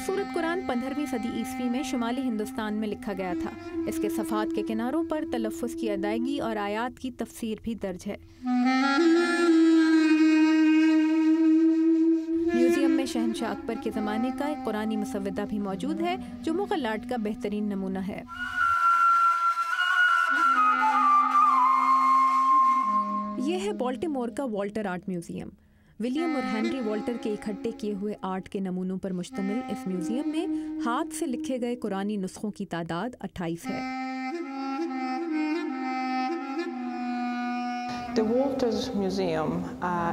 खूबसूरत कुरान 15वीं सदी ईस्वी में शुमाली हिंदुस्तान में लिखा गया था। इसके सफ़ात के किनारों पर तलफ़्फ़ुज़ की अदायगी और आयात की तफसीर भी दर्ज है। म्यूज़ियम में शहंशाह अकबर के ज़माने का एक कुरानी मुसव्वदा भी मौजूद है, जो मुग़ल आर्ट का बेहतरीन नमूना है। यह है बाल्टीमोर का वॉल्टर आर्ट म्यूज़ियम। विलियम और हेनरी वॉल्टर के इकट्ठे किए हुए आर्ट के नमूनों पर मुश्तमिल इस म्यूज़ियम में हाथ से लिखे गए कुरानी नुस्खों की तादाद 28 है। The Walters Museum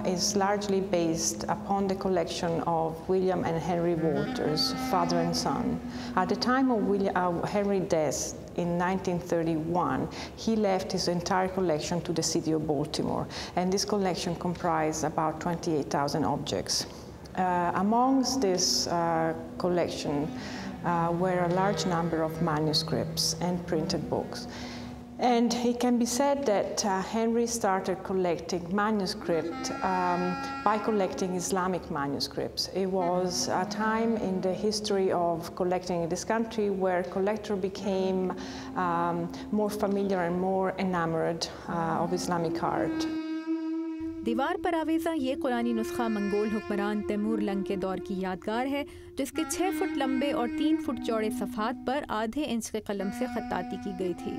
is largely based upon the collection of William and Henry Walters, father and son. At the time of Henry's death in 1931, he left his entire collection to the city of Baltimore, and this collection comprised about 28,000 objects. Amongst this collection were a large number of manuscripts and printed books. And it can be said that Henry started collecting manuscript by collecting Islamic manuscripts. It was a time in the history of collecting in this country where collector became more familiar and more enamored of Islamic art. दीवार पर आवेज़ा ये कुरानी नुस्खा Mongol हुक्मरान Taimur lung के दौर की यादगार है, जिसके 6 फुट लंबे और 3 फुट चौड़े सफ़ात पर आधे इंच के कलम से खत्ताती की गई थी।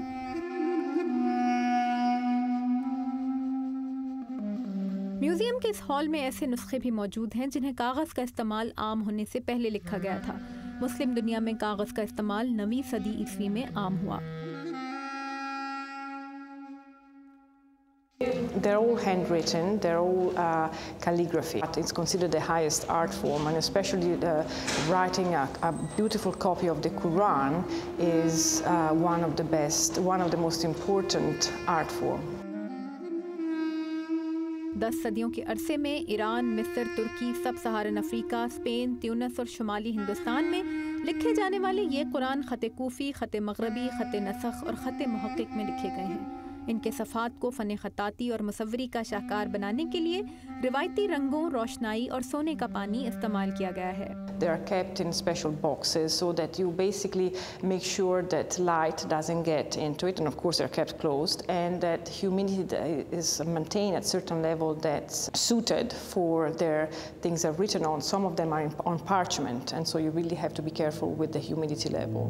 म्यूज़ियम के इस हॉल में ऐसे नुस्खे भी मौजूद हैं जिन्हें कागज़ का इस्तेमाल आम होने से पहले लिखा गया था। मुस्लिम दुनिया में कागज़ का इस्तेमाल 9वीं सदी ईस्वी में आम हुआ। They're all handwritten, they're all calligraphy. It's considered the highest art form, and especially writing a beautiful copy of the Quran is one of the best, one of the most important art form. 10 सदियों के अरसे में Iran, मिस्र, तुर्की, सब सहारन Africa, Spain, Tunis और शुमाली हिंदुस्तान में लिखे जाने वाले ये कुरान ख़त कूफ़ी, ख़त मग़रबी, ख़त नसख़ और ख़त मुहक़्क़िक़ में लिखे गए हैं। इनके सफ़ात को फ़न ख़त्ताती और मुसव्वरी का शाहकार बनाने के लिए रिवायती रंगों, रोशनाई और सोने का पानी इस्तेमाल किया गया है। They are kept in special boxes so that you basically make sure that light doesn't get into it, and of course they're kept closed, and that humidity is maintained at certain level that's suited for their things are written on. Some of them are on parchment, and so you really have to be careful with the humidity level.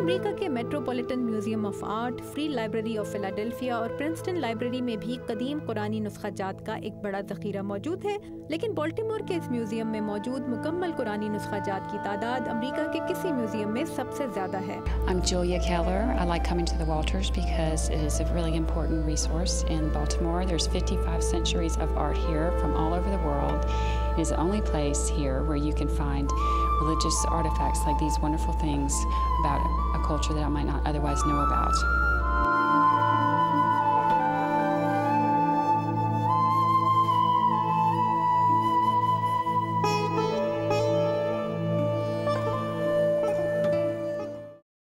America के Metropolitan Museum of Art, free library of Philadelphia और Princeton library में भी कदीम कुरानी नुस्खा जात का एक बड़ा ज़ख़ीरा मौजूद है, लेकिन बाल्टीमोर के इस म्यूजियम में मौजूद मुकम्मल कुरानी नुस्खा जात की तादाद अमेरिका के किसी म्यूजियम में सबसे ज़्यादा है। I'm Julia Keller. I like coming to the Walters because it is a really important resource in Baltimore. There's 55 centuries of art here from all over the world. It is the only place here where you can find religious artifacts like these wonderful things about a culture that I might not otherwise know about.